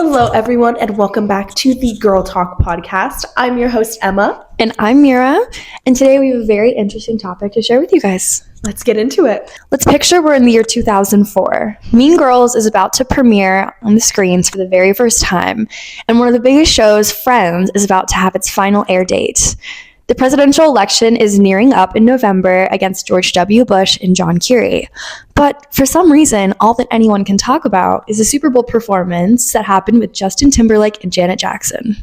Hello, everyone, and welcome back to the Girl Talk podcast. I'm your host, Emma. And I'm Mira, and today we have a very interesting topic to share with you guys. Let's get into it. Let's picture we're in the year 2004. Mean Girls is about to premiere on the screens for the very first time, and one of the biggest shows, Friends, is about to have its final air date. The presidential election is nearing up in November against George W. Bush and John Kerry. But for some reason, all that anyone can talk about is a Super Bowl performance that happened with Justin Timberlake and Janet Jackson.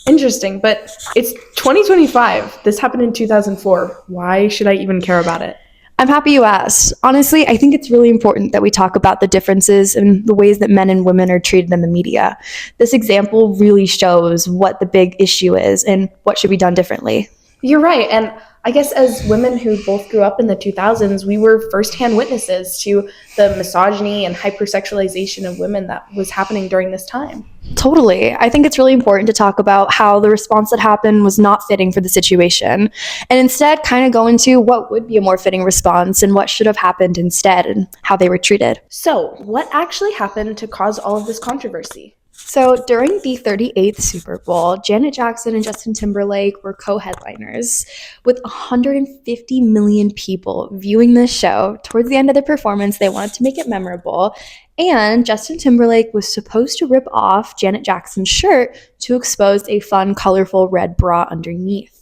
Interesting, but it's 2025. This happened in 2004. Why should I even care about it? I'm happy you asked. Honestly, I think it's really important that we talk about the differences in the ways that men and women are treated in the media. This example really shows what the big issue is and what should be done differently. You're right, and I guess as women who both grew up in the 2000s, we were firsthand witnesses to the misogyny and hypersexualization of women that was happening during this time. Totally. I think it's really important to talk about how the response that happened was not fitting for the situation, and instead kind of go into what would be a more fitting response and what should have happened instead and how they were treated. So, what actually happened to cause all of this controversy? So during the 38th Super Bowl, Janet Jackson and Justin Timberlake were co-headliners. With 150 million people viewing this show, towards the end of the performance, they wanted to make it memorable. And Justin Timberlake was supposed to rip off Janet Jackson's shirt to expose a fun, colorful red bra underneath.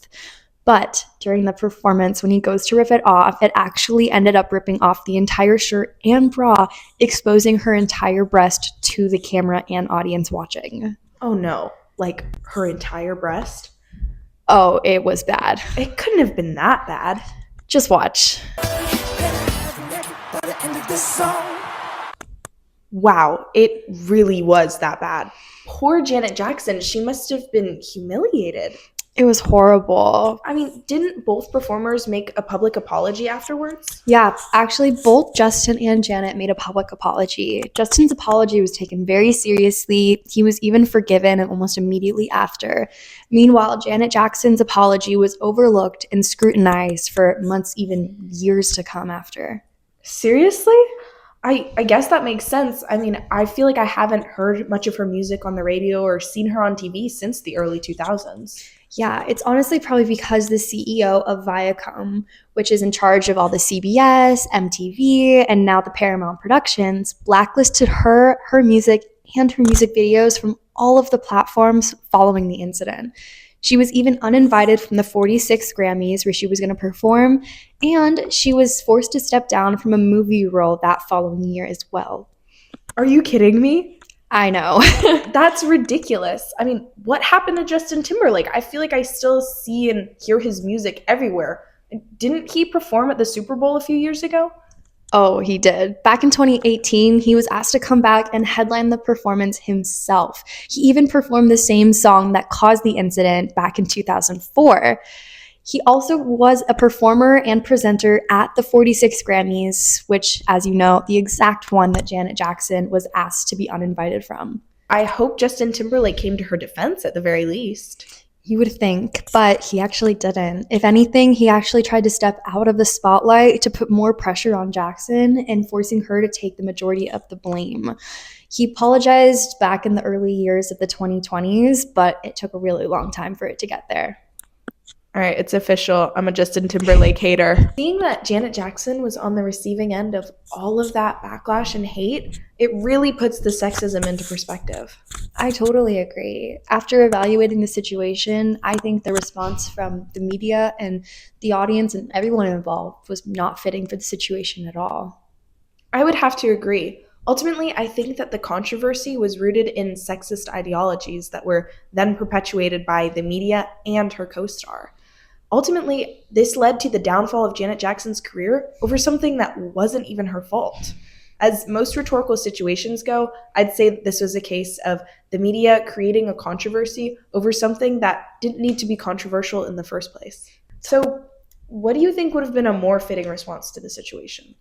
But during the performance, when he goes to rip it off, it actually ended up ripping off the entire shirt and bra, exposing her entire breast to the camera and audience watching. Oh no, like her entire breast? Oh, it was bad. It couldn't have been that bad. Just watch. Wow, it really was that bad. Poor Janet Jackson, she must have been humiliated. It was horrible. I mean, didn't both performers make a public apology afterwards? Yeah, actually, both Justin and Janet made a public apology. Justin's apology was taken very seriously. He was even forgiven almost immediately after. Meanwhile, Janet Jackson's apology was overlooked and scrutinized for months, even years to come after. Seriously? I guess that makes sense. I mean, I feel like I haven't heard much of her music on the radio or seen her on TV since the early 2000s. Yeah, it's honestly probably because the CEO of Viacom, which is in charge of all the CBS, MTV, and now the Paramount Productions, blacklisted her music, and her music videos from all of the platforms following the incident. She was even uninvited from the 46 Grammys where she was going to perform, and she was forced to step down from a movie role that following year as well. Are you kidding me? I know. That's ridiculous. I mean, what happened to Justin Timberlake? I feel like I still see and hear his music everywhere. Didn't he perform at the Super Bowl a few years ago? Oh, he did. Back in 2018, he was asked to come back and headline the performance himself. He even performed the same song that caused the incident back in 2004. He also was a performer and presenter at the 46 Grammys, which, as you know, the exact one that Janet Jackson was asked to be uninvited from. I hope Justin Timberlake came to her defense at the very least. You would think, but he actually didn't. If anything, he actually tried to step out of the spotlight to put more pressure on Jackson and forcing her to take the majority of the blame. He apologized back in the early years of the 2020s, but it took a really long time for it to get there. All right, it's official. I'm a Justin Timberlake hater. Seeing that Janet Jackson was on the receiving end of all of that backlash and hate, it really puts the sexism into perspective. I totally agree. After evaluating the situation, I think the response from the media and the audience and everyone involved was not fitting for the situation at all. I would have to agree. Ultimately, I think that the controversy was rooted in sexist ideologies that were then perpetuated by the media and her co-star. Ultimately, this led to the downfall of Janet Jackson's career over something that wasn't even her fault. As most rhetorical situations go, I'd say this was a case of the media creating a controversy over something that didn't need to be controversial in the first place. So, what do you think would have been a more fitting response to the situation?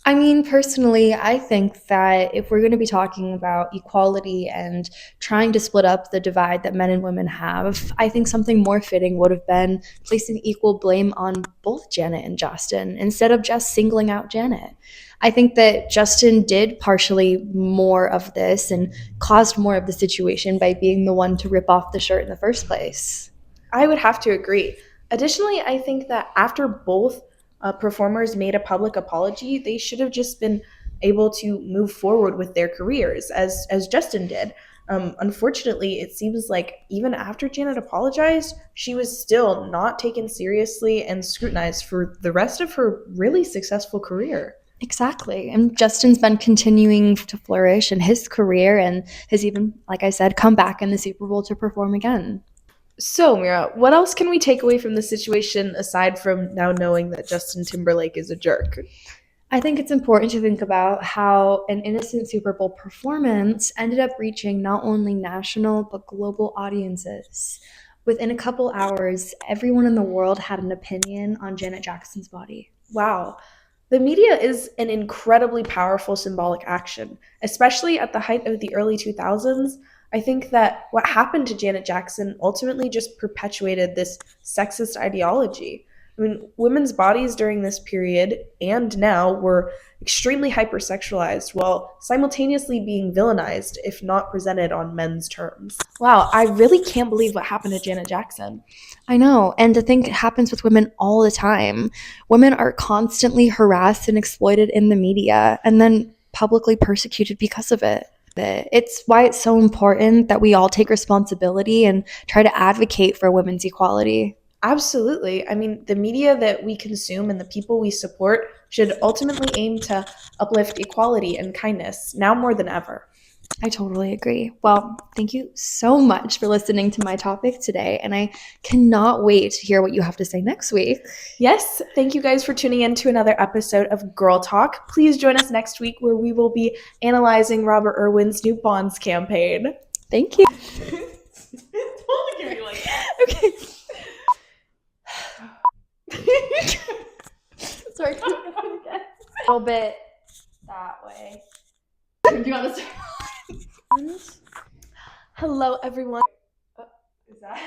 I mean, personally, I think that if we're going to be talking about equality and trying to split up the divide that men and women have, I think something more fitting would have been placing equal blame on both Janet and Justin instead of just singling out Janet. I think that Justin did partially more of this and caused more of the situation by being the one to rip off the shirt in the first place. I would have to agree. Additionally, I think that after both performers made a public apology, they should have just been able to move forward with their careers, as Justin did. Unfortunately, it seems like even after Janet apologized, she was still not taken seriously and scrutinized for the rest of her really successful career. Exactly. And Justin's been continuing to flourish in his career and has even, like I said, come back in the Super Bowl to perform again. So, Mira, what else can we take away from the situation aside from now knowing that Justin Timberlake is a jerk? I think it's important to think about how an innocent Super Bowl performance ended up reaching not only national but global audiences. Within a couple hours, everyone in the world had an opinion on Janet Jackson's body. Wow. The media is an incredibly powerful symbolic action, especially at the height of the early 2000s. I think that what happened to Janet Jackson ultimately just perpetuated this sexist ideology. I mean, women's bodies during this period and now were extremely hypersexualized while simultaneously being villainized if not presented on men's terms. Wow, I really can't believe what happened to Janet Jackson. I know. And to think it happens with women all the time. Women are constantly harassed and exploited in the media and then publicly persecuted because of it. It's why it's so important that we all take responsibility and try to advocate for women's equality. Absolutely. I mean, the media that we consume and the people we support should ultimately aim to uplift equality and kindness now more than ever. I totally agree. Well, thank you so much for listening to my topic today, and I cannot wait to hear what you have to say next week. Yes, thank you guys for tuning in to another episode of Girl Talk. Please join us next week where we will be analyzing Robert Irwin's new Bonds campaign. Thank you. Totally giving you like that. Okay. Sorry, can you do it again? A little bit that way. Do you want to start? Hello, everyone. Is that?